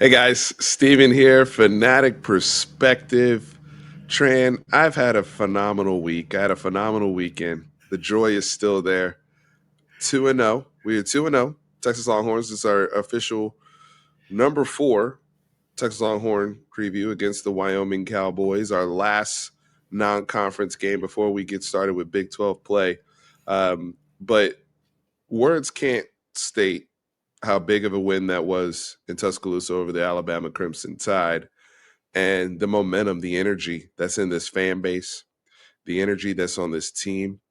Hey guys, Steven here, Fanatic Perspective. Tran, I've had a phenomenal week. I had a phenomenal weekend. The joy is still there. 2 and 0. We are 2 and 0. Texas Longhorns is our official number 4 Texas Longhorn preview against the Wyoming Cowboys, our last non-conference game before we get started with Big 12 play. But words can't state how big of a win that was in Tuscaloosa over the Alabama Crimson Tide, and the momentum, the energy that's in this fan base, the energy that's on this team.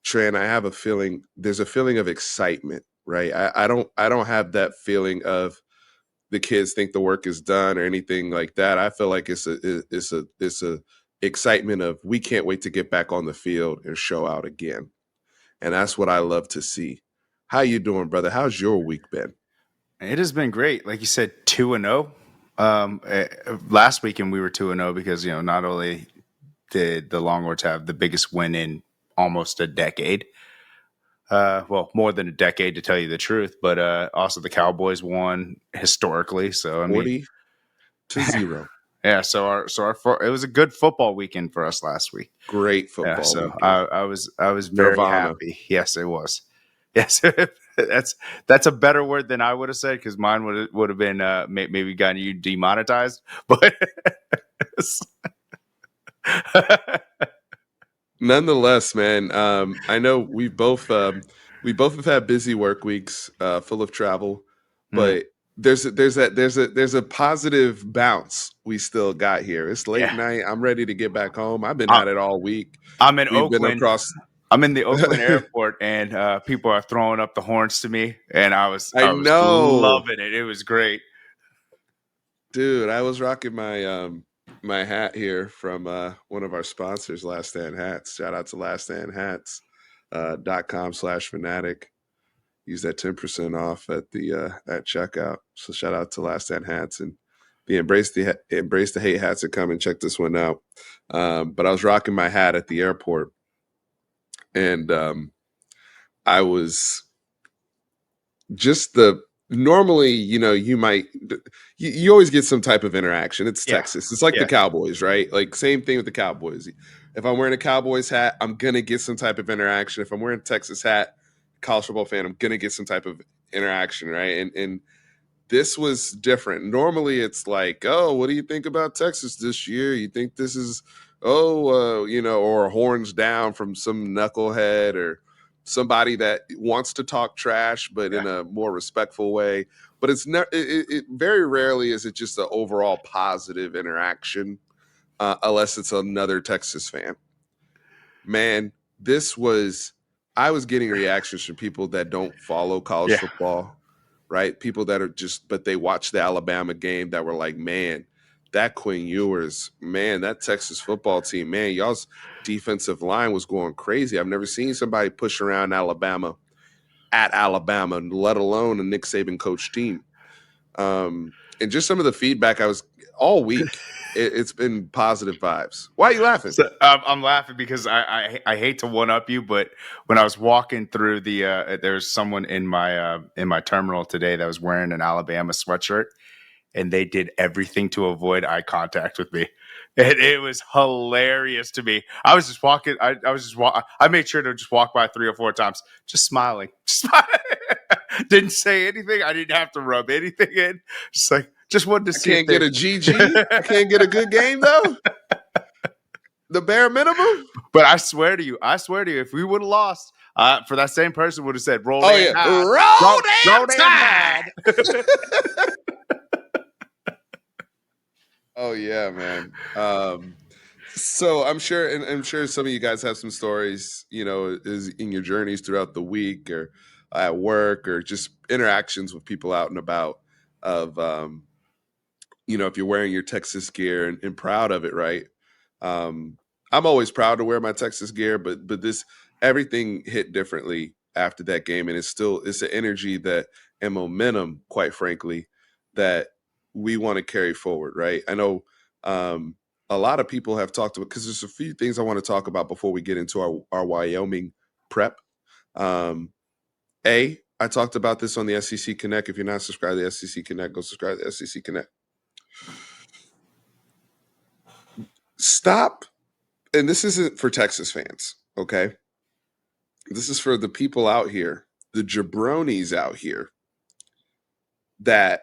Tran, I have a feeling there's a feeling of excitement, right? I don't have that feeling of the kids think the work is done or anything like that. I feel like it's a excitement of we can't wait to get back on the field and show out again. And that's what I love to see. How you doing, brother? How's your week been? It has been great. Like you said, 2-0. Last weekend we were 2-0 because not only did the Longhorns have the biggest win in almost a decade, well, more than a decade to tell you the truth, but also the Cowboys won historically. So I mean, 40-0. yeah. It was a good football weekend for us last week. Great Yeah. football So weekend. I was very Nirvana. happy. Yes, it was. Yes, that's a better word than I would have said because mine would have been maybe gotten you demonetized. But Nonetheless, man, I know we both have had busy work weeks, full of travel, Mm, but there's a positive bounce we still got here. It's late yeah, night. I'm ready to get back home. I've been I, at it all week. I'm in We've been Oakland. across. I'm in the Oakland airport, and people are throwing up the horns to me, and I was I I was know, loving it. It was great. dude. I was rocking my hat here from one of our sponsors, Last Stand Hats. Shout out to Last Stand Hats .com/fanatic. Use that 10% off at the at checkout. So shout out to Last Stand Hats, and the Embrace the Hate hats are coming. Check this one out. But I was rocking my hat at the airport, and I was just the normally, you might you always get some type of interaction. It's Yeah, Texas. It's like the yeah, Cowboys, right? Like same thing with the Cowboys. If I'm wearing a Cowboys hat, I'm gonna get some type of interaction. If I'm wearing a Texas hat, college football fan, I'm gonna get some type of interaction, right? And this was different. Normally, it's like, oh, what do you think about Texas this year? You think this is, or horns down from some knucklehead or somebody that wants to talk trash, but yeah, in a more respectful way. But it's not. It very rarely is it just an overall positive interaction, unless it's another Texas fan. Man, this was. I was getting reactions from people that don't follow college yeah. football, right? People that are just, but they watched the Alabama game that were like, man, that Quinn Ewers, man, that Texas football team, man, y'all's defensive line was going crazy. I've never seen somebody push around Alabama at Alabama, let alone a Nick Saban coach team. And just some of the feedback I was all week, it's been positive vibes. Why are you laughing? So I'm laughing because I hate to one up you, but when I was walking through there's someone in my terminal today that was wearing an Alabama sweatshirt, and they did everything to avoid eye contact with me. And it was hilarious to me. I was just walking. I was just I made sure to just walk by 3 or 4 times, just smiling. Didn't say anything. I didn't have to rub anything in. Just like just wanted to I see if can't get they. a GG. I can't get a good game though. The bare minimum. But I swear to you, if we would have lost, for that same person would have said, "Roll Oh damn yeah, tide, roll roll damn damn tide. tide." Oh yeah, man. So I'm sure some of you guys have some stories, is in your journeys throughout the week or at work or just interactions with people out and about of if you're wearing your Texas gear and proud of it, right? Um, I'm always proud to wear my Texas gear, but this everything hit differently after that game, and it's the energy that and momentum, quite frankly, that we want to carry forward, right? I know a lot of people have talked about because there's a few things I want to talk about before we get into our Wyoming prep. Um, a I talked about this on the SEC Connect. If you're not subscribed to the SEC Connect, go subscribe to the SEC Connect. Stop. And this isn't for Texas fans, okay? This is for the people out here, the jabronis out here that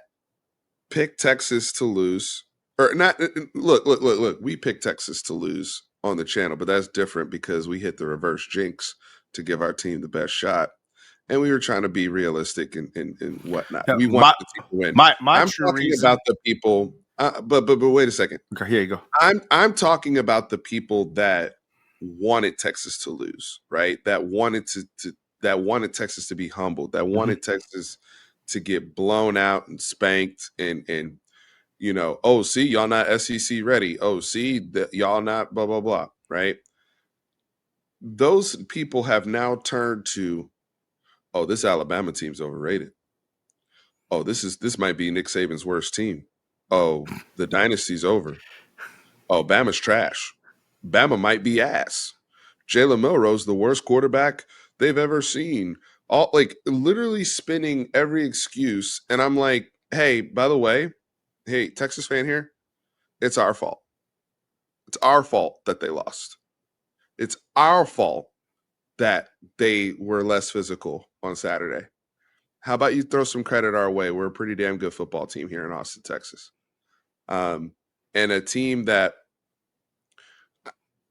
pick Texas to lose. Or not. Look. We picked Texas to lose on the channel, but that's different because we hit the reverse jinx to give our team the best shot. And we were trying to be realistic and whatnot. No, We wanted the team to win. my I'm true talking reason. about the people, but wait a second. Okay, here you go. I'm talking about the people that wanted Texas to lose, right? That wanted that wanted Texas to be humbled, that Mhm. wanted Texas to get blown out and spanked and oh, see, y'all not SEC ready. Oh, see, y'all not blah blah blah, right? Those people have now turned to, oh, this Alabama team's overrated. Oh, this might be Nick Saban's worst team. Oh, the dynasty's over. Oh, Bama's trash. Bama might be ass. Jalen Milroe's the worst quarterback they've ever seen. All like literally spinning every excuse. And I'm like, hey, by the way, hey, Texas fan here, it's our fault. It's our fault that they lost. It's our fault that they were less physical on Saturday. How about you throw some credit our way? We're a pretty damn good football team here in Austin, Texas. And a team that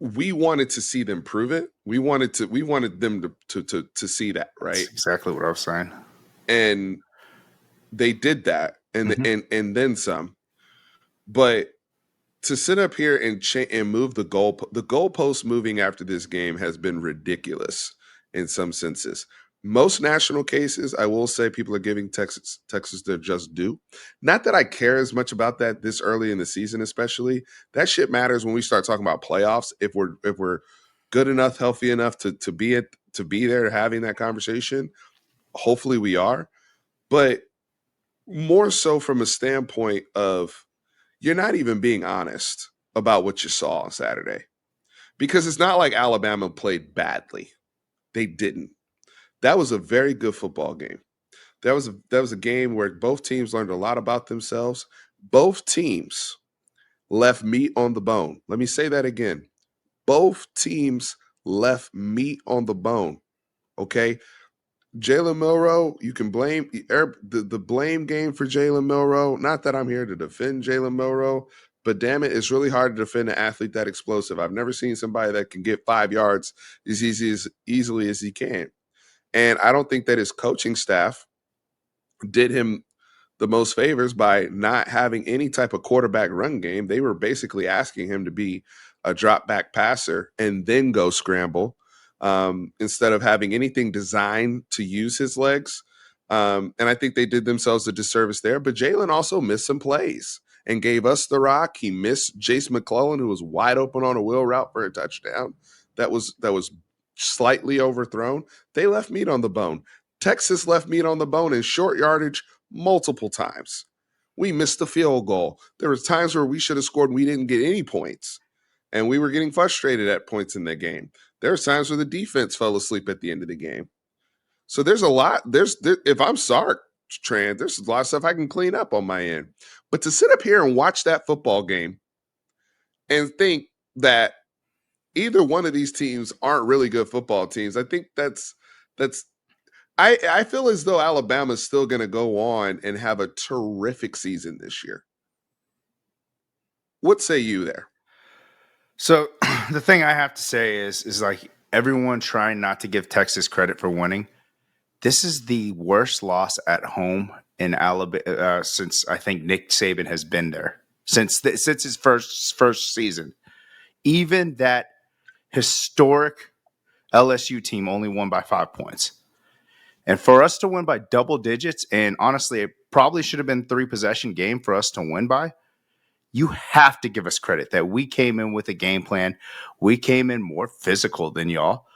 we wanted to see them prove it. We wanted them to see that, That's right? exactly what I was saying. And they did that and Mhm. and then some. But to sit up here and move the goalpost moving after this game has been ridiculous in some senses. Most national cases, I will say, people are giving Texas their just due. Not that I care as much about that this early in the season, especially. That shit matters when we start talking about playoffs. If we're good enough, healthy enough to be there, having that conversation. Hopefully, we are. But more so from a standpoint of you're not even being honest about what you saw on Saturday because it's not like Alabama played badly. They didn't. That was a very good football game. That was a game where both teams learned a lot about themselves. Both teams left meat on the bone. Let me say that again. Both teams left meat on the bone. Okay. Jalen Milroe, you can blame the blame game for Jalen Milroe. Not that I'm here to defend Jalen Milroe, but damn it, it's really hard to defend an athlete that explosive. I've never seen somebody that can get 5 yards as easily as he can. And I don't think that his coaching staff did him the most favors by not having any type of quarterback run game. They were basically asking him to be a drop back passer and then go scramble instead of having anything designed to use his legs. And I think they did themselves a disservice there. But Jalen also missed some plays and gave us the rock. He missed Jace McClellan, who was wide open on a wheel route for a touchdown. That was slightly overthrown. They left meat on the bone. Texas left meat on the bone in short yardage multiple times. We missed the field goal. There was times where we should have scored and we didn't get any points. And we were getting frustrated at points in the game. There was times where the defense fell asleep at the end of the game. So there's a lot. If I'm Sark, Tran, there's a lot of stuff I can clean up on my end. But to sit up here and watch that football game and think that either one of these teams aren't really good football teams, I think that's I feel as though Alabama's still going to go on and have a terrific season this year. What say you there? So the thing I have to say is like everyone trying not to give Texas credit for winning. This is the worst loss at home in Alabama since I think Nick Saban has been there since his first season. Even that historic LSU team only won by 5 points. And for us to win by double digits, and honestly, it probably should have been 3 possession game for us to win by. You have to give us credit that we came in with a game plan. We came in more physical than y'all.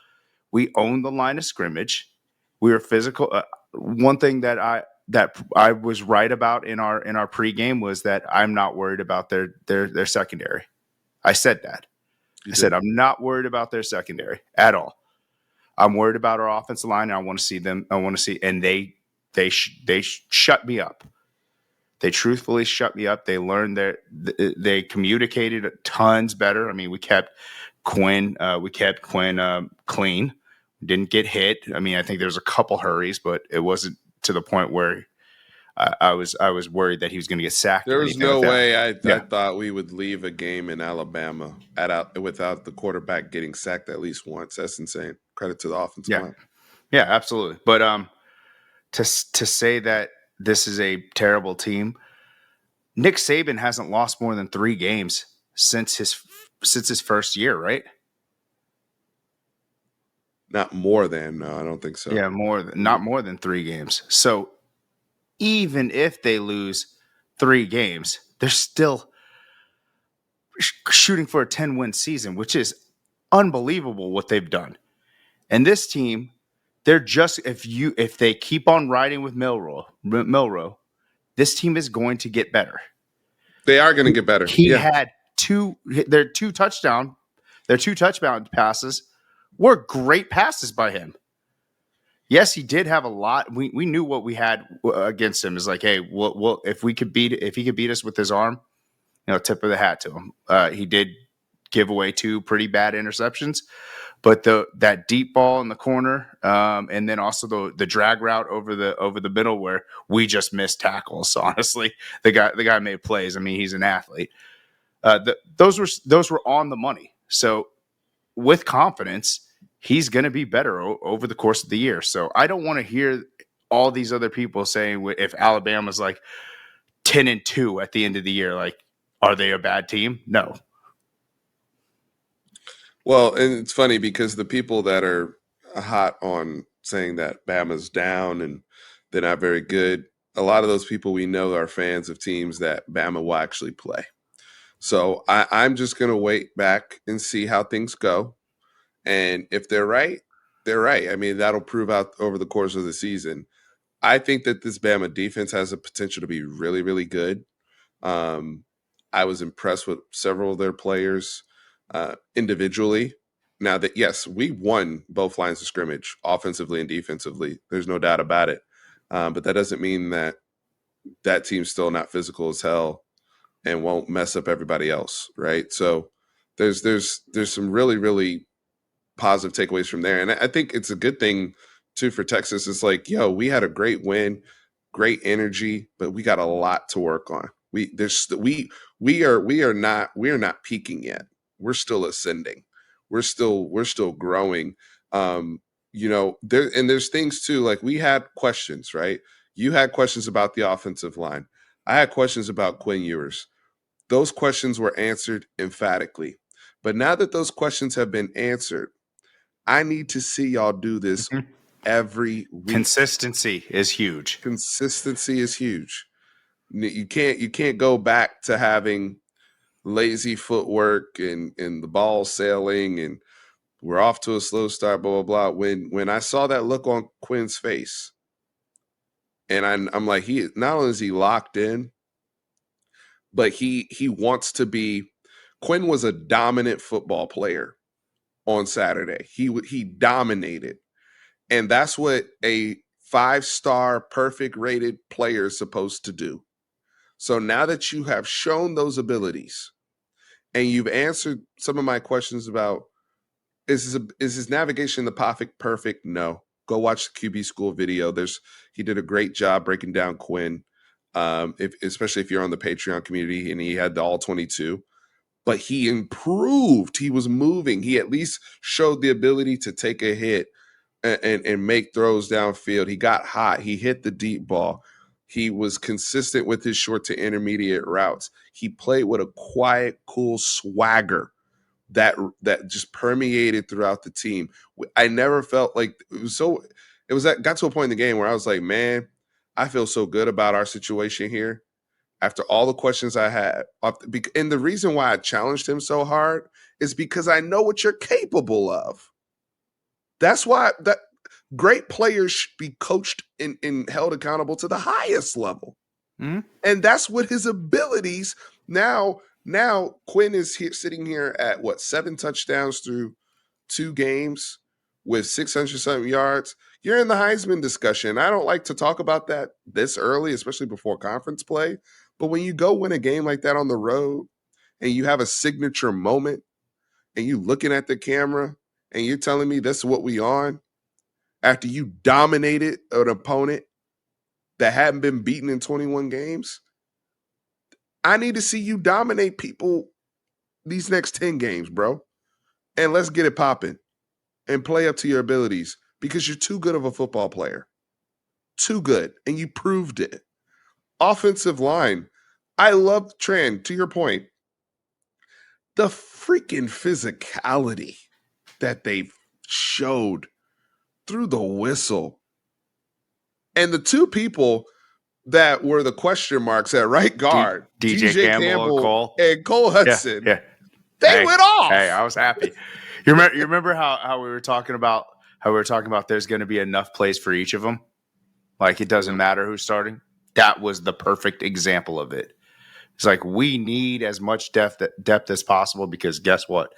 We owned the line of scrimmage. We were physical. One thing that I was right about in our pregame was that I'm not worried about their secondary. I said that. You I said did. I'm not worried about their secondary at all. I'm worried about our offensive line. And I want to see them. I want to see, and they they shut me up. They truthfully shut me up. They learned they communicated tons better. I mean, we kept Quinn clean, didn't get hit. I mean, I think there's a couple hurries, but it wasn't to the point where I was worried that he was going to get sacked There or was anything like no that. way I Yeah, thought we would leave a game in Alabama without the quarterback getting sacked at least once. That's insane. Credit to the offensive yeah, line. yeah, absolutely. But to say that this is a terrible team, Nick Saban hasn't lost more than 3 games since his first year, right? Not more than, no, I don't think so. Yeah, not more than 3 games. So even if they lose 3 games, they're still shooting for a 10-win season, which is unbelievable what they've done. And this team, they're just if they keep on riding with Milrow, this team is going to get better. They are going to get better. He Yeah. had their two touchdown passes were great passes by him. Yes, he did have a lot. We knew what we had against him is like, hey, if he could beat us with his arm, tip of the hat to him. He did give away 2 pretty bad interceptions, but that deep ball in the corner, and then also the drag route over the middle where we just missed tackles. Honestly, the guy made plays. I mean, he's an athlete. Those were on the money. So with confidence, he's going to be better over the course of the year. So I don't want to hear all these other people saying if Alabama's like 10-2 at the end of the year, like, are they a bad team? No. Well, and it's funny because the people that are hot on saying that Bama's down and they're not very good, a lot of those people we know are fans of teams that Bama will actually play. So I'm just going to wait back and see how things go. And if they're right, they're right. I mean, that'll prove out over the course of the season. I think that this Bama defense has the potential to be really, really good. Um, I was impressed with several of their players individually. Now that, yes, we won both lines of scrimmage, offensively and defensively. There's no doubt about it. But that doesn't mean that that team's still not physical as hell and won't mess up everybody else, right? So there's some really, really positive takeaways from there. And I think it's a good thing too for Texas. It's like, yo, we had a great win, great energy, but we got a lot to work on. We are not peaking yet. We're still ascending. We're still growing. There's things too, like we had questions, right? You had questions about the offensive line. I had questions about Quinn Ewers. Those questions were answered emphatically. But now that those questions have been answered, I need to see y'all do this Mhm. every week. Consistency is huge. Consistency is huge. You can't go back to having lazy footwork and the ball sailing and we're off to a slow start, blah blah blah. When I saw that look on Quinn's face, and I'm like, he not only is he locked in, but he wants to be. Quinn was a dominant football player on Saturday. He dominated. And that's what a 5-star perfect rated player is supposed to do. So now that you have shown those abilities, and you've answered some of my questions about is his navigation in the pocket perfect? No. Go watch the QB school video. He did a great job breaking down Quinn. Especially if you're on the Patreon community and he had the all 22. But he improved. He was moving. He at least showed the ability to take a hit and make throws downfield. He got hot. He hit the deep ball. He was consistent with his short to intermediate routes. He played with a quiet, cool swagger that just permeated throughout the team. I never felt like it was so. It was that got to a point in the game where I was like, man, I feel so good about our situation here. After all the questions I had, and the reason why I challenged him so hard is because I know what you're capable of. That's why that great players should be coached and held accountable to the highest level. Mhm. And that's what his abilities now Quinn is here sitting here at what 7 touchdowns through 2 games with 600 something yards. you're in the Heisman discussion. I don't like to talk about that this early, especially before conference play. But when you go win a game like that on the road and you have a signature moment and you looking at the camera and you're telling me this is what we on after you dominated an opponent that hadn't been beaten in 21 games, I need to see you dominate people these next 10 games, bro. And let's get it popping and play up to your abilities because you're too good of a football player. Too good. And you proved it. Offensive line. I love Tran, to your point. The freaking physicality that they showed through the whistle. And the two people that were the question marks at right guard, DJ DJ Campbell and Campbell Cole. and Cole Yeah, Hudson, yeah. they Hey, went off. hey, I was happy. You remember how we were talking about there's going to be enough plays for each of them, like it doesn't matter who's starting. That was the perfect example of it. It's like we need as much depth as possible because guess what?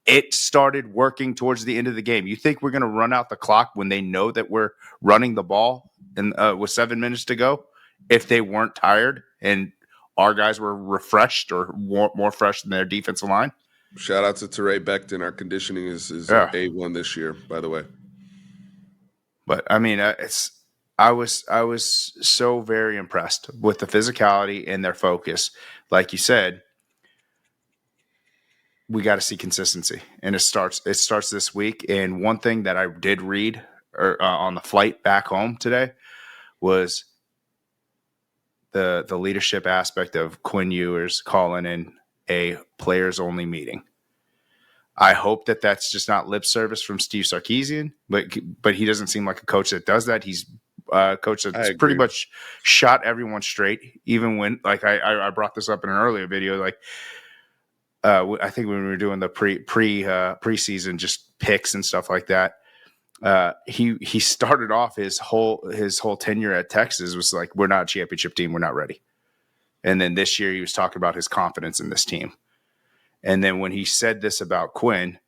It started working towards the end of the game. You think we're going to run out the clock when they know that we're running the ball and with 7 minutes to go? If they weren't tired and our guys were refreshed or more fresh than their defensive line. Shout out to Teray Becton. Our conditioning is Yeah. A1 this year, by the way. But I mean, I was so very impressed with the physicality and their focus. Like you said, we got to see consistency, and it starts this week. And one thing that I did read on the flight back home today was the leadership aspect of Quinn Ewers calling in a players only meeting. I hope that that's just not lip service from Steve Sarkisian, but he doesn't seem like a coach that does that. He's a coach that's pretty much shot everyone straight, even when, like I brought this up in an earlier video, like I think when we were doing the preseason just picks and stuff like that, he started off his whole tenure at Texas was like, we're not a championship team, we're not ready. And then this year he was talking about his confidence in this team. And then when he said this about Quinn,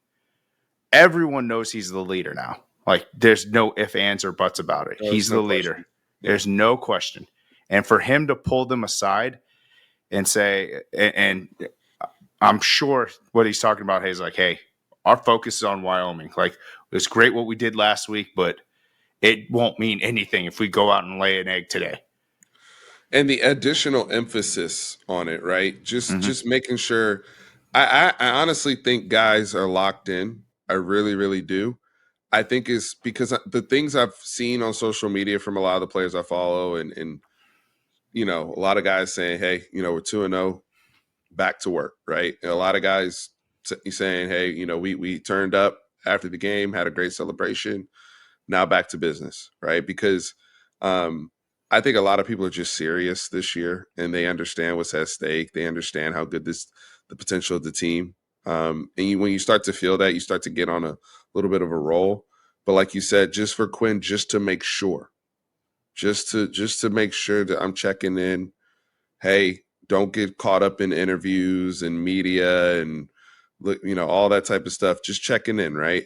everyone knows he's the leader now. Like there's no ifs, ands, or buts about it. He's the leader. There's no question. And for him to pull them aside and say, and I'm sure what he's talking about is like, hey, our focus is on Wyoming. Like it's great what we did last week, but it won't mean anything if we go out and lay an egg today. And the additional emphasis on it, right? Just making sure. I honestly think guys are locked in. I really, really do. I think it's because the things I've seen on social media from a lot of the players I follow, and a lot of guys saying, "Hey, we're 2-0, back to work," right? And a lot of guys saying, "Hey, we turned up after the game, had a great celebration, now back to business," right? Because I think a lot of people are just serious this year, and they understand what's at stake. They understand how good the potential of the team. And when you start to feel that, you start to get on a little bit of a roll. But like you said, just for Quinn, just to make sure, just to make sure that I'm checking in. Hey, don't get caught up in interviews and media and all that type of stuff. Just checking in, right?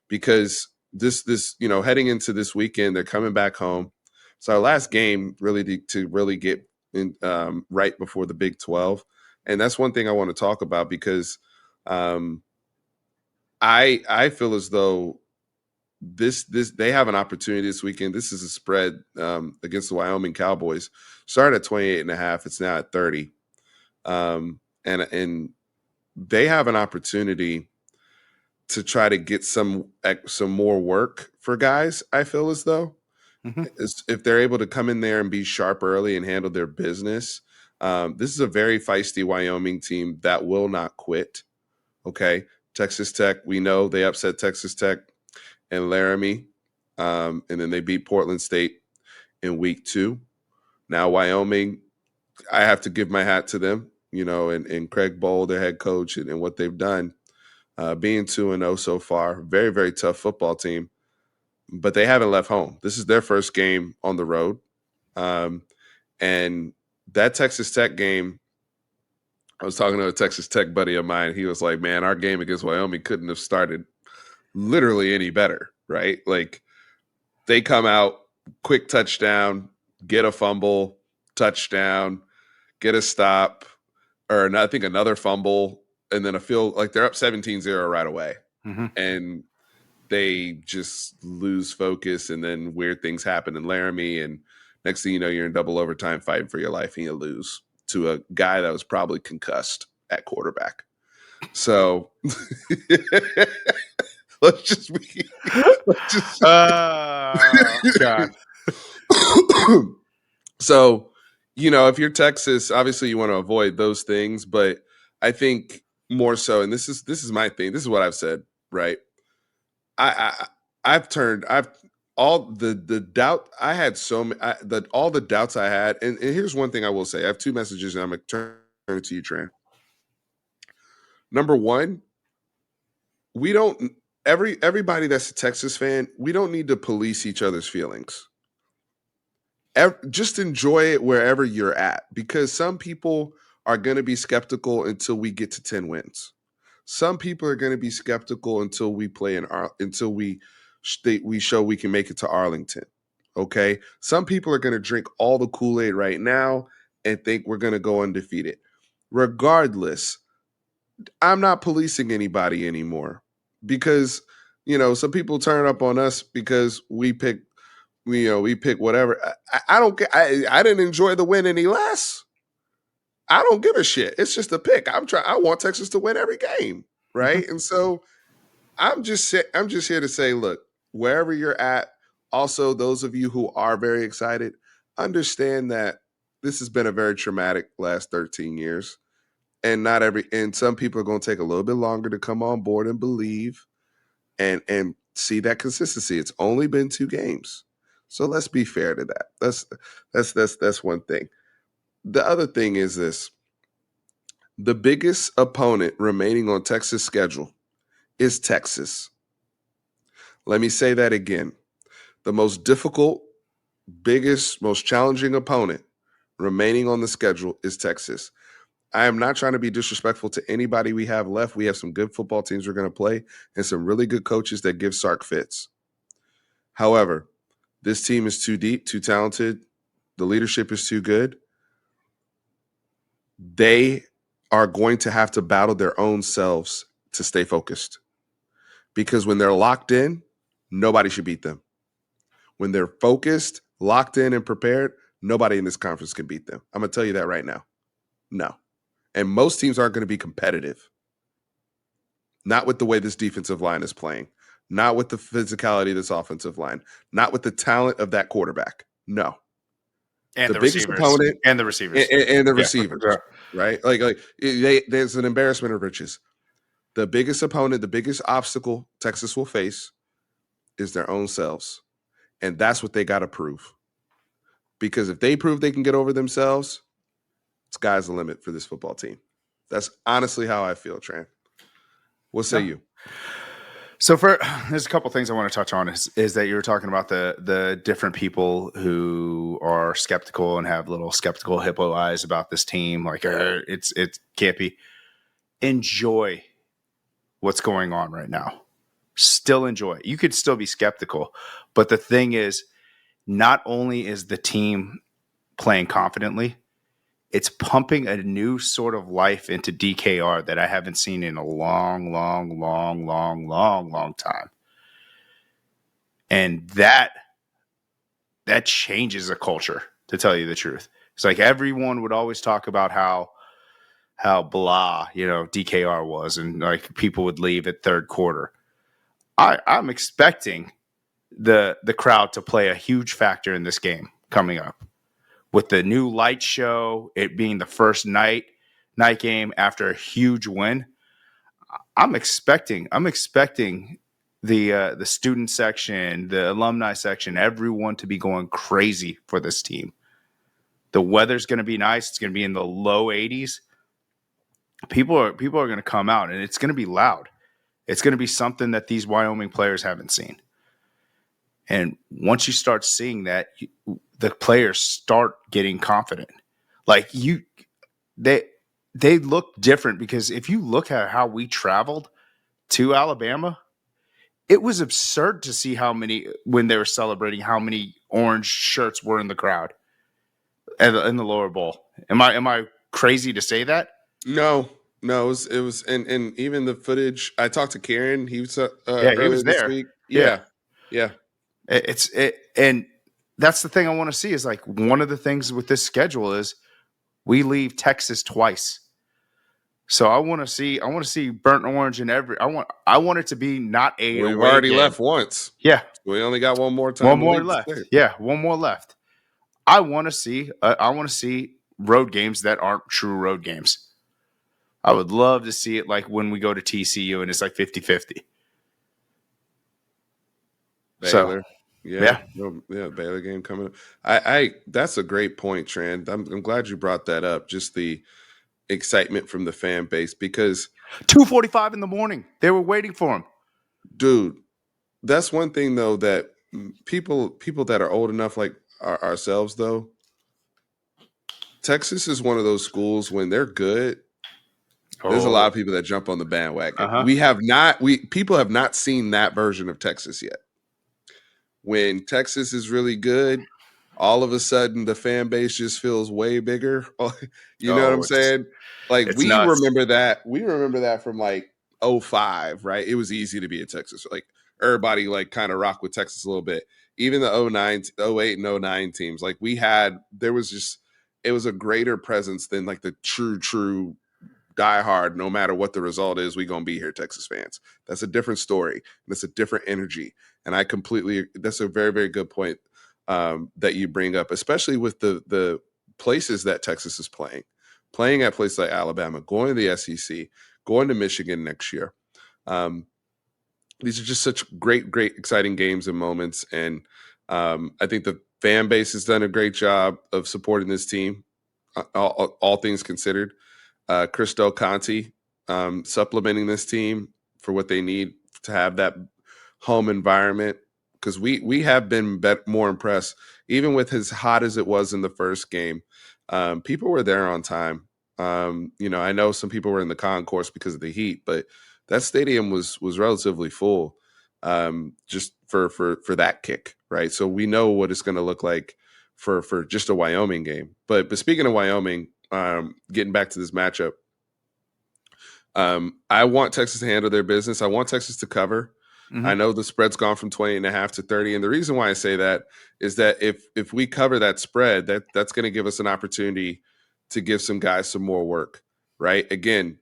Because this heading into this weekend, they're coming back home. It's our last game really to really get in right before the Big 12, and that's one thing I want to talk about because I feel as though this they have an opportunity this weekend. This is a spread against the Wyoming Cowboys. Started at 28.5. It's now at 30. And they have an opportunity to try to get some more work for guys. I feel as though if they're able to come in there and be sharp early and handle their business. This is a very feisty Wyoming team that will not quit. Okay, Texas Tech, we know they upset Texas Tech and Laramie, and then they beat Portland State in week 2. Now Wyoming, I have to give my hat to them, and Craig Bowl, their head coach, and what they've done, being 2-0 so far. Very, very tough football team, but they haven't left home. This is their first game on the road, and that Texas Tech game. I was talking to a Texas Tech buddy of mine. He was like, "Man, our game against Wyoming couldn't have started literally any better, right? Like They come out, quick touchdown, get a fumble, touchdown, get a stop, or I think another fumble, and then a field, like they're up 17-0 right away. Mm-hmm. And they just lose focus, and then weird things happen in Laramie, and next thing you know, you're in double overtime fighting for your life, and you lose to a guy that was probably concussed at quarterback. So let's just be, let's just God. so, if you're Texas, obviously you want to avoid those things, but I think more so, and this is my thing. This is what I've said, right? I I've all the doubt I had all the doubts I had, and here's one thing I will say. I have two messages, and I'm gonna turn it to you, Tran. Number one, we don't everybody that's a Texas fan, we don't need to police each other's feelings. Just enjoy it wherever you're at, because some people are going to be skeptical until we get to 10 wins. Some people are going to be skeptical until we play until we show we can make it to Arlington. Okay? Some people are going to drink all the Kool-Aid right now and think we're going to go undefeated. Regardless, I'm not policing anybody anymore, because some people turn up on us because we pick whatever. I don't get. I didn't enjoy the win any less. I don't give a shit. It's just a pick. I want Texas to win every game, Mm-hmm. right? And so I'm just here to say, look, wherever you're at. Also, those of you who are very excited, understand that this has been a very traumatic last 13 years, and some people are going to take a little bit longer to come on board and believe and see that consistency. It's only been 2 games. So let's be fair to that. That's one thing. The other thing is this. The biggest opponent remaining on Texas' schedule is Texas. Let me say that again. The most difficult, biggest, most challenging opponent remaining on the schedule is Texas. I am not trying to be disrespectful to anybody we have left. We have some good football teams we're going to play and some really good coaches that give Sark fits. However, this team is too deep, too talented. The leadership is too good. They are going to have to battle their own selves to stay focused. Because when they're locked in, nobody should beat them. When they're focused, locked in, and prepared, nobody in this conference can beat them. I'm going to tell you that right now. No. And most teams aren't going to be competitive. Not with the way this defensive line is playing. Not with the physicality of this offensive line. Not with the talent of that quarterback. No. And The the biggest receivers. opponent And the receivers. and the Yeah. receivers, right? There's an embarrassment of riches. The biggest opponent, the biggest obstacle Texas will face is their own selves. And that's what they got to prove. Because if they prove they can get over themselves, sky's the limit for this football team. That's honestly how I feel, Tran. What say you? So there's a couple things I want to touch on is that you were talking about the different people who are skeptical and have little skeptical hippo eyes about this team. Like it can't be. Enjoy what's going on right now. Still enjoy it. You could still be skeptical, but the thing is, not only is the team playing confidently, it's pumping a new sort of life into DKR that I haven't seen in a long time. And that changes a culture, to tell you the truth. It's like everyone would always talk about how blah, DKR was, and like people would leave at third quarter. I'm expecting the crowd to play a huge factor in this game coming up. With the new light show, it being the first night game after a huge win, I'm expecting the student section, the alumni section, everyone to be going crazy for this team. The weather's going to be nice. It's going to be in the low 80s. People are going to come out, and it's going to be loud. It's going to be something that these Wyoming players haven't seen. And once you start seeing that, the players start getting confident. Like they look different, because if you look at how we traveled to Alabama, it was absurd to see how many, when they were celebrating, how many orange shirts were in the crowd in the lower bowl. Am I crazy to say that? No, no, it was, and even the footage. I talked to Kieran. He was Yeah, he earlier was this there. week. Yeah, Yeah, yeah. and that's the thing I want to see is like one of the things with this schedule is we leave Texas twice. So I want to see burnt orange in every I want it to be not a We've away already game. left once. Yeah, We only got one more one time to more leave the left. state. Yeah, one more left. I want to see road games that aren't true road games. I would love to see it like when we go to TCU and it's like 50-50. So, Baylor. Yeah, yeah. no, yeah, Baylor game coming up. I that's a great point, Tran. I'm glad you brought that up. Just the excitement from the fan base because, 2:45 in the morning. They were waiting for him. dude, that's one thing though that people that are old enough like ourselves though. Texas is one of those schools when they're good. There's a lot Oh. of people that jump on the bandwagon. Uh-huh. We people have not seen that version of Texas yet. When Texas is really good, all of a sudden the fan base just feels way bigger. You know what I'm Oh, saying? Like it's nuts. we remember that from like '05, right? It was easy to be a Texas. Like everybody like kind of rock with Texas a little bit. Even the '09, '08, and '09 teams, like there was just it was a greater presence than like the true die hard. No matter what the result is, we gonna be here, Texas fans. That's a different story. That's a different energy. And I completely. That's a very very good point that you bring up, especially with the places that Texas is playing at places like Alabama, going to the SEC, going to Michigan next year. Um, these are just such great, exciting games and moments, and I think the fan base has done a great job of supporting this team, all things considered. Chris Del Conte supplementing this team for what they need to have that home environment because we have been more impressed even with as hot as it was in the first game. People were there on time. I know some people were in the concourse because of the heat, but that stadium was relatively full just for that kick, right? So we know what it's going to look like for just a Wyoming game. But speaking of Wyoming, getting back to this matchup, I want Texas to handle their business. I want Texas to cover. I Hmm. know the spread's gone from 20.5 to 30. And the reason why I say that is that if we cover that spread, that's going to give us an opportunity to give some guys some more work, right? Again,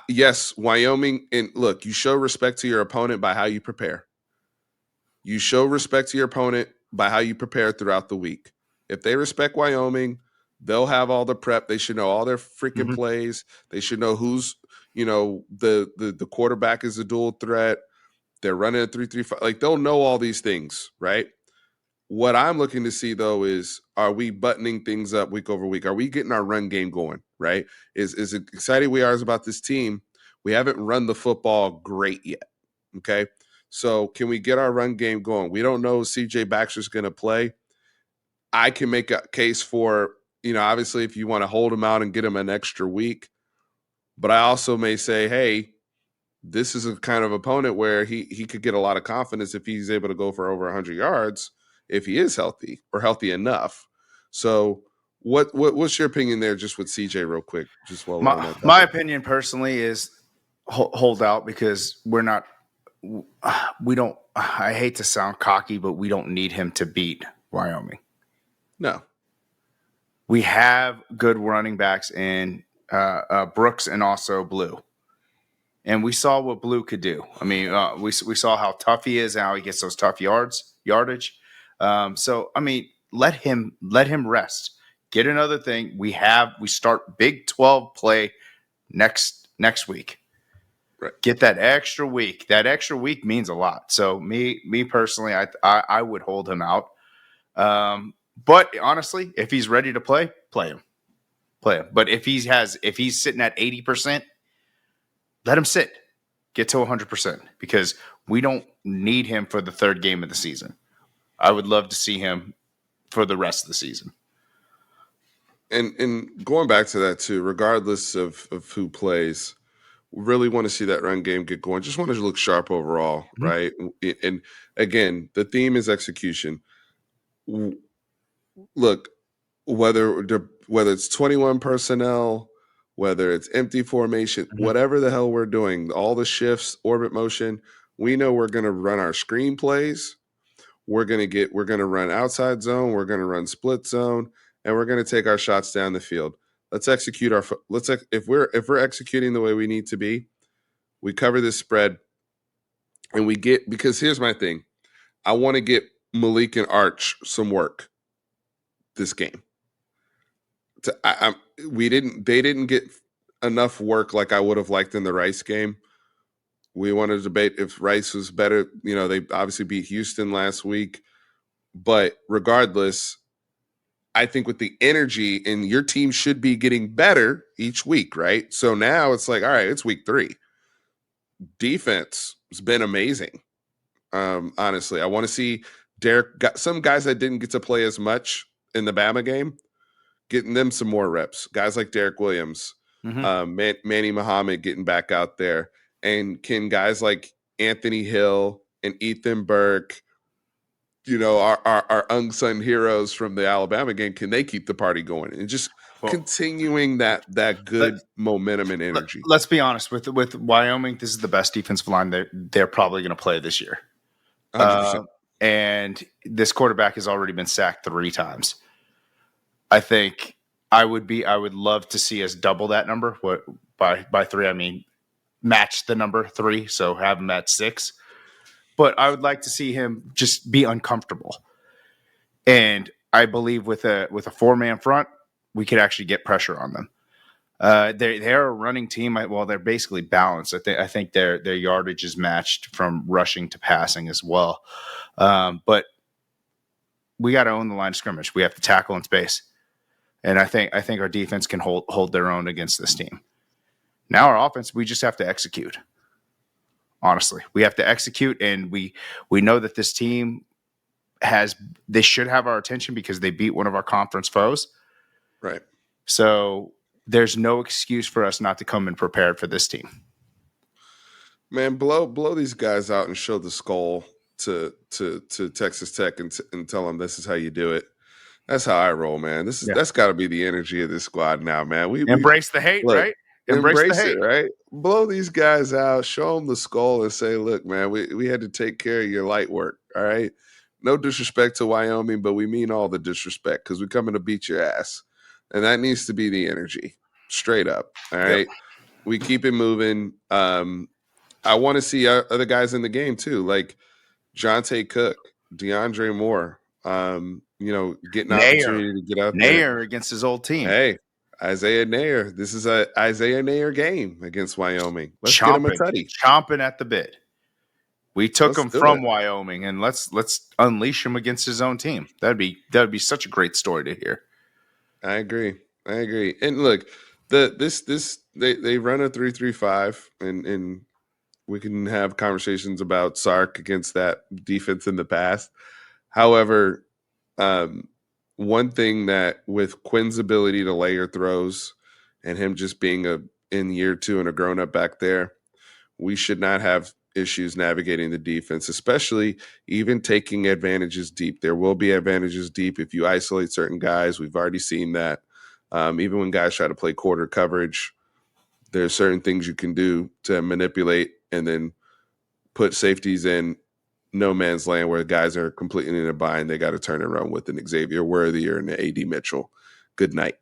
yes, Wyoming, and look, you show respect to your opponent by how you prepare. You show respect to your opponent by how you prepare throughout the week. If they respect Wyoming, they'll have all the prep. They should know all their freaking Hmm. plays. They should know who's, the quarterback is a dual threat. They're running a 3-3-5. Like they'll know all these things, right? What I'm looking to see though is are we buttoning things up week over week? Are we getting our run game going, right? Is excited we are about this team. We haven't run the football great yet. Okay. So can we get our run game going? We don't know if CJ Baxter's going to play. I can make a case for, obviously if you want to hold him out and get him an extra week, but I also may say, hey, this is a kind of opponent where he could get a lot of confidence if he's able to go for over 100 yards if he is healthy or healthy enough. So what's your opinion there just with CJ real quick, just while we're on that My topic? opinion personally is hold out because we don't. I hate to sound cocky, but we don't need him to beat Wyoming. No. We have good running backs in Brooks and also Blue. And we saw what Blue could do. I mean, we saw how tough he is and how he gets those tough yardage. So I mean, let him rest. Get another thing. We start Big 12 play next week. Right. Get that extra week. That extra week means a lot. So me personally, I would hold him out. But honestly, if he's ready to play him, play him. But if he's sitting at 80%, let him sit. Get to 100% because we don't need him for the third game of the season. I would love to see him for the rest of the season. And going back to that too, regardless of who plays, Really want to see that run game get going. Just want to look sharp overall, Mhm. right? And again, the theme is execution. Look, whether it's 21 personnel, whether it's empty formation, Mhm. whatever the hell we're doing, all the shifts, orbit motion, we know we're going to run our screenplays. We're going to run outside zone, we're going to run split zone, and we're going to take our shots down the field. Let's execute if we're executing the way we need to be, we cover this spread and we get because here's my thing. I want to get Malik and Arch some work this game. We didn't. They didn't get enough work like I would have liked in the Rice game. We want to debate if Rice was better. You know, they obviously beat Houston last week, but regardless, I think with the energy and your team should be getting better each week, right? So now it's like, all right, it's week 3. Defense has been amazing. Honestly, I want to see Derek got some guys that didn't get to play as much in the Bama game getting them some more reps. Guys like Derek Williams, Mhm. Manny Muhammad getting back out there. And can guys like Anthony Hill and Ethan Burke, you know, our unsung heroes from the Alabama game, can they keep the party going? And just Well, continuing that let, good momentum and energy. let's be honest with Wyoming. This is the best defensive line they're probably going to play this year. 100%. Uh, and this quarterback has already been sacked 3 times. I think I would love to see us double that number. What by 3 I mean match the number 3, so have him at 6. But I would like to see him just be uncomfortable. And I believe with a 4-man front, we could actually get pressure on them. They're a running team. Well, they're basically balanced. I think their yardage is matched from rushing to passing as well. But we got to own the line of scrimmage. We have to tackle in space, and I think our defense can hold their own against this team. Now our offense, we just have to execute. Honestly, we have to execute, and we know that this team has they should have our attention because they beat one of our conference foes. Right. So there's no excuse for us not to come in prepared for this team. Man, blow these guys out and show the skull to Texas Tech and tell them this is how you do it. That's how I roll, man. Yeah. That's got to be the energy of this squad now, man. We Embrace the hate, look, right? Embrace the embrace it, hate. right? Blow these guys out, show them the skull, and say, "Look, man, we had to take care of your light work. All right, no disrespect to Wyoming, but we mean all the disrespect because we're coming to beat your ass, and that needs to be the energy, straight up. All Yep. right, we keep it moving. I want to see other guys in the game too, like Jonte Cook, DeAndre Moore. You know, getting an Nair. opportunity to get out there. Nair against his old team. Hey, Isaiah Nair. This is a Isaiah Nair game against Wyoming. Let's get him a Chomping. tutty. Chomping at the bit. We took Let's him do it. from Wyoming and let's unleash him against his own team. That'd be such a great story to hear. I agree. I agree. And look, they run a 3-3-5, and we can have conversations about Sark against that defense in the past. However, um, one thing that with Quinn's ability to layer throws and him just being in year 2 and a grown up back there, we should not have issues navigating the defense, especially even taking advantages deep. There will be advantages deep if you isolate certain guys. We've already seen that. Even when guys try to play quarter coverage, there's certain things you can do to manipulate and then put safeties in no man's land where guys are completely in a bind. They got to turn and run with an Xavier Worthy or an AD Mitchell. Good night.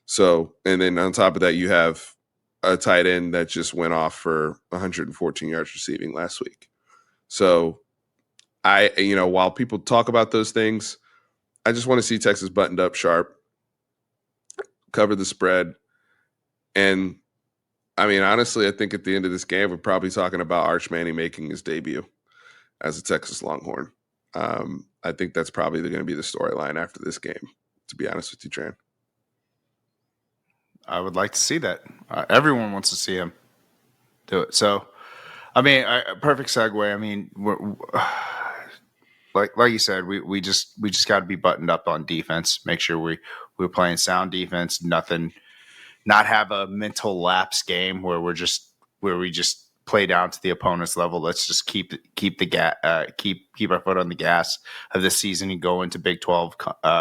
So, and then on top of that, you have a tight end that just went off for 114 yards receiving last week. So, while people talk about those things, I just want to see Texas buttoned up sharp, cover the spread. And I mean, honestly, I think at the end of this game, we're probably talking about Arch Manning making his debut as a Texas Longhorn. I think that's probably going to be the storyline after this game, to be honest with you, Tran. I would like to see that. Everyone wants to see him do it. So, I mean, perfect segue. I mean, like you said, we just got to be buttoned up on defense. Make sure we're playing sound defense. Nothing, not have a mental lapse game where we're just where we just play down to the opponent's level. Let's just keep our foot on the gas of the season and go into Big 12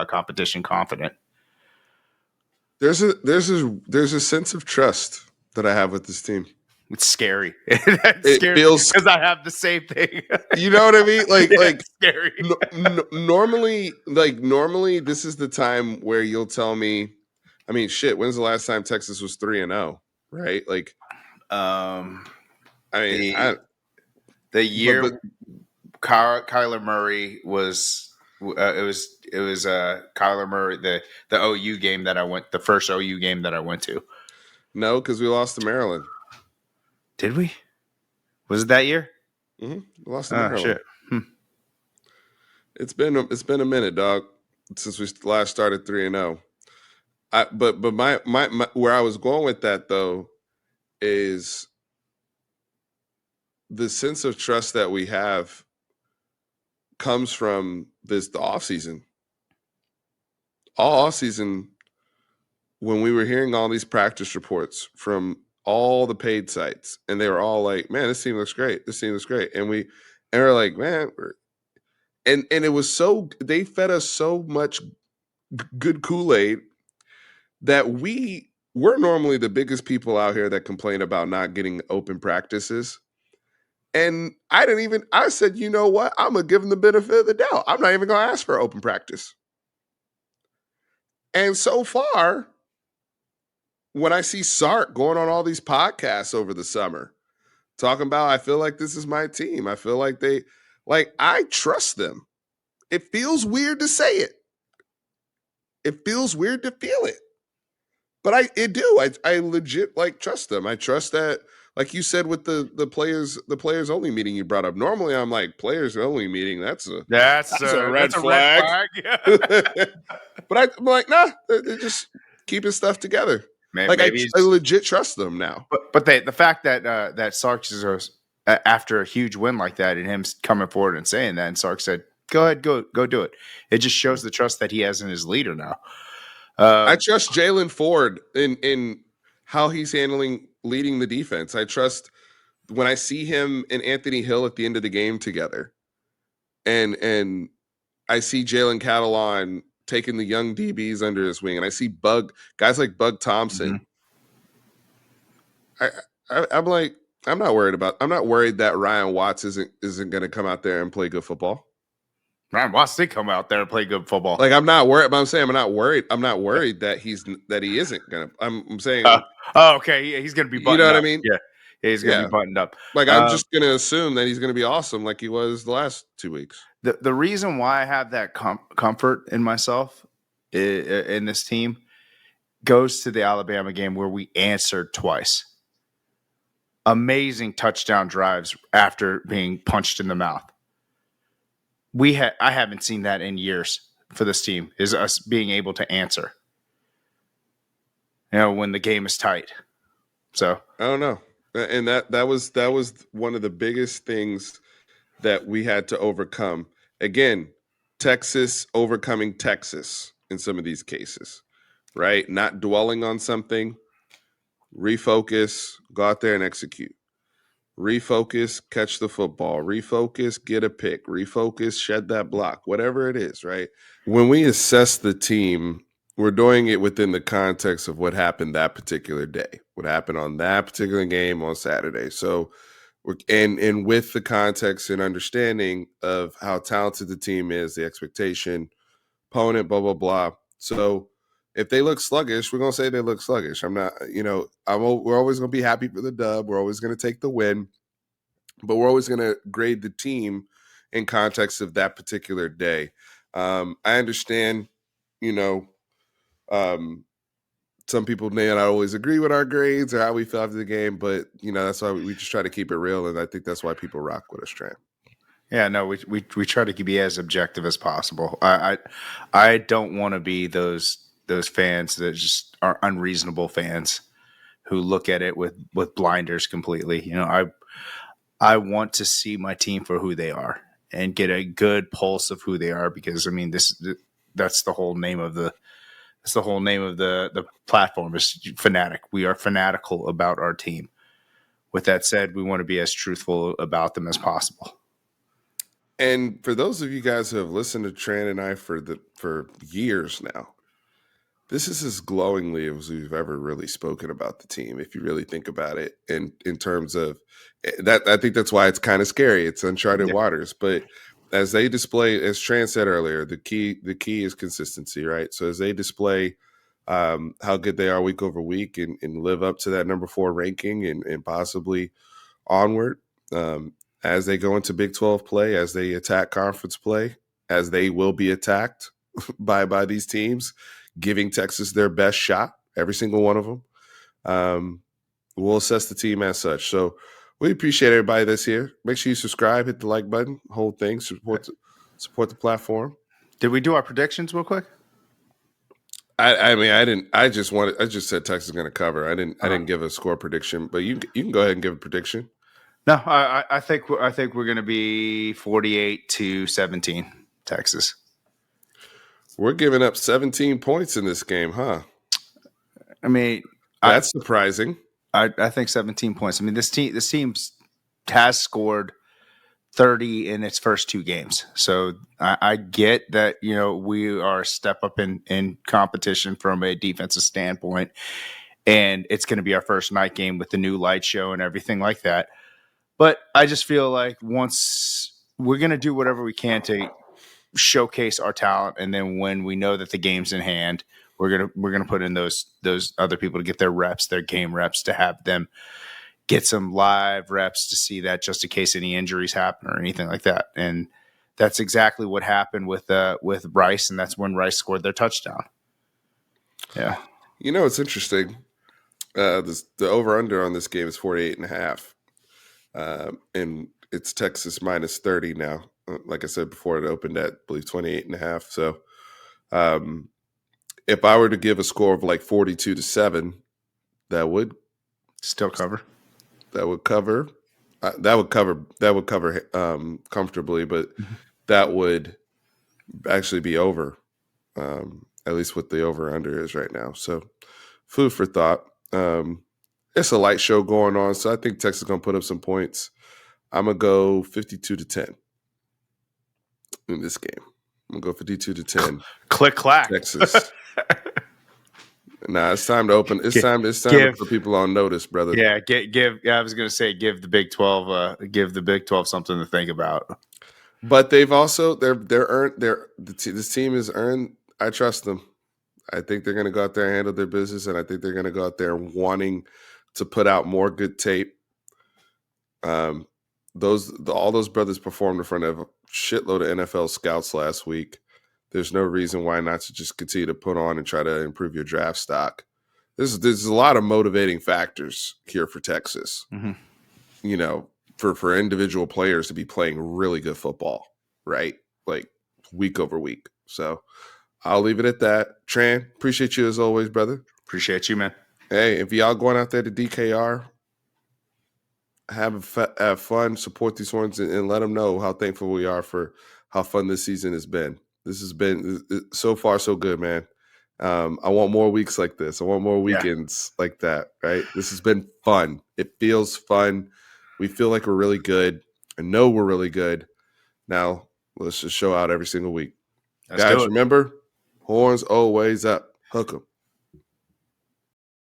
competition confident. There's a sense of trust that I have with this team. It's scary. That It scares me feels, because I have the same thing. you know what I mean? Yeah, it's scary. Normally this is the time where you'll tell me, I mean, shit, when's the last time Texas was 3-0, right? Like, Um, I mean, the the but year Kyler Murray was it was Kyler Murray the OU game that I went the first OU game that I went to. no, because we lost to Maryland. Did we? Was it that year? We lost to Oh Maryland. shit. It's been a minute, dog, since we last started 3-0. But my where I was going with that though is the sense of trust that we have comes from the off season. All off season, when we were hearing all these practice reports from all the paid sites, and they were all like, "Man, this team looks great. This team looks great," and we're like, "Man," and it was so they fed us so much good Kool-Aid that we're normally the biggest people out here that complain about not getting open practices. And I said, you know what? I'm going to give them the benefit of the doubt. I'm not even going to ask for open practice. And so far, when I see Sark going on all these podcasts over the summer, talking about, I feel like this is my team. I feel like I trust them. It feels weird to say it. It feels weird to feel it. But I do. I legit trust them. I trust that, like you said with the players only meeting you brought up. Normally I'm like, players only meeting, that's a red That's a red flag. flag. But I'm like, nah, they're just keeping stuff together. Like Maybe I it's legit trust them now. but the fact that that Sark is after a huge win like that and him coming forward and saying that, and Sark said, "Go ahead, go do it." It just shows the trust that he has in his leader now. I trust Jalen Ford in how he's leading the defense. I trust when I see him and Anthony Hill at the end of the game together, and I see Jalen Catalon taking the young DBs under his wing, and I see guys like Bug Thompson. I'm like, I'm not worried that Ryan Watts isn't going to come out there and play good football. Ryan Watts did come out there and play good football. Like, I'm not worried, but I'm saying I'm not worried. I'm not worried that he isn't gonna. I'm saying, Okay, yeah, he's gonna be you know buttoned what I up. mean? Yeah, he's gonna be Yeah. buttoned up. Like, I'm just gonna assume that he's gonna be awesome, like he was the last 2 weeks. The reason why I have that comfort in myself in this team goes to the Alabama game where we answered twice. Amazing touchdown drives after being punched in the mouth. I haven't seen that in years for this team, is us being able to answer. When the game is tight. So I don't know. And that was one of the biggest things that we had to overcome. Again, Texas overcoming Texas in some of these cases, right? Not dwelling on something, refocus, go out there and execute. Refocus, catch the football. Refocus, get a pick. Refocus, shed that block. Whatever it is, right? When we assess the team, we're doing it within the context of what happened that particular day, what happened on that particular game on Saturday. So, and with the context and understanding of how talented the team is, the expectation, opponent, blah blah blah. So, if they look sluggish, we're gonna say they look sluggish. I'm not, we're always gonna be happy for the dub. We're always gonna take the win, but we're always gonna grade the team in context of that particular day. I understand, you know, um, some people may not always agree with our grades or how we feel after the game, but that's why we just try to keep it real, and I think that's why people rock with us, Trent. yeah, no, we try to be as objective as possible. I don't want to be those fans that just are unreasonable fans who look at it with blinders completely. I want to see my team for who they are and get a good pulse of who they are, because I mean that's the whole name of the the platform is fanatic. We are fanatical about our team. with that said, we want to be as truthful about them as possible. And for those of you guys who have listened to Tran and I for years now, this is as glowingly as we've ever really spoken about the team. If you really think about it, in terms of that, I think that's why it's kind of scary. It's uncharted waters. But as they display, as Tran said earlier, the key is consistency, right? So as they display how good they are week over week and live up to that number 4 ranking and possibly onward, as they go into Big 12 play, as they attack conference play, as they will be attacked by these teams, giving Texas their best shot, every single one of them. We'll assess the team as such. So we appreciate everybody that's here. Make sure you subscribe, hit the like button, whole thing, support the platform. Did we do our predictions real quick? I mean, I didn't. I just said Texas is going to cover. I didn't give a score prediction, but you can go ahead and give a prediction. No, I think we're going to be 48-17, Texas. We're giving up 17 points in this game, huh? I mean, that's surprising. I think 17 points. I mean, this team has scored 30 in its first 2 games. So I get that, we are a step up in competition from a defensive standpoint, and it's going to be our first night game with the new light show and everything like that. But I just feel like once we're going to do whatever we can to showcase our talent, and then when we know that the game's in hand, we're gonna put in those other people to get their reps, their game reps, to have them get some live reps to see that, just in case any injuries happen or anything like that. And that's exactly what happened with Rice, and that's when Rice scored their touchdown. Yeah, it's interesting. The over under on this game is 48.5, and it's Texas minus 30 now. Like I said before, it opened at, I believe, 28.5. So, if I were to give a score of like 42-7, that would still cover. That would cover. That would cover comfortably, but that would actually be over. At least what the over under is right now. So, food for thought. It's a light show going on, so I think Texas is gonna put up some points. I'm gonna go 52-10 in this game. I'm gonna go 52-10. Click clack. Texas. Nah, it's time to open. It's time to put people on notice, brother. Yeah, I was gonna say, give the Big 12, something to think about. But they've also this team has earned. I trust them. I think they're gonna go out there and handle their business, and I think they're gonna go out there wanting to put out more good tape. All those brothers performed in front of a shitload of NFL scouts last week. There's no reason why not to just continue to put on and try to improve your draft stock. There's a lot of motivating factors here for Texas. Mm-hmm. For individual players to be playing really good football, right? Like week over week. So I'll leave it at that. Tran, appreciate you as always, brother. Appreciate you, man. Hey, if y'all going out there to DKR, have fun, support these ones, and let them know how thankful we are for how fun this season has been. This has been so far so good, man. I want more weeks like this. I want more weekends like that, right? This has been fun. It feels fun. We feel like we're really good. I know we're really good. Now, let's just show out every single week. Guys, remember, horns always up. Hook 'em.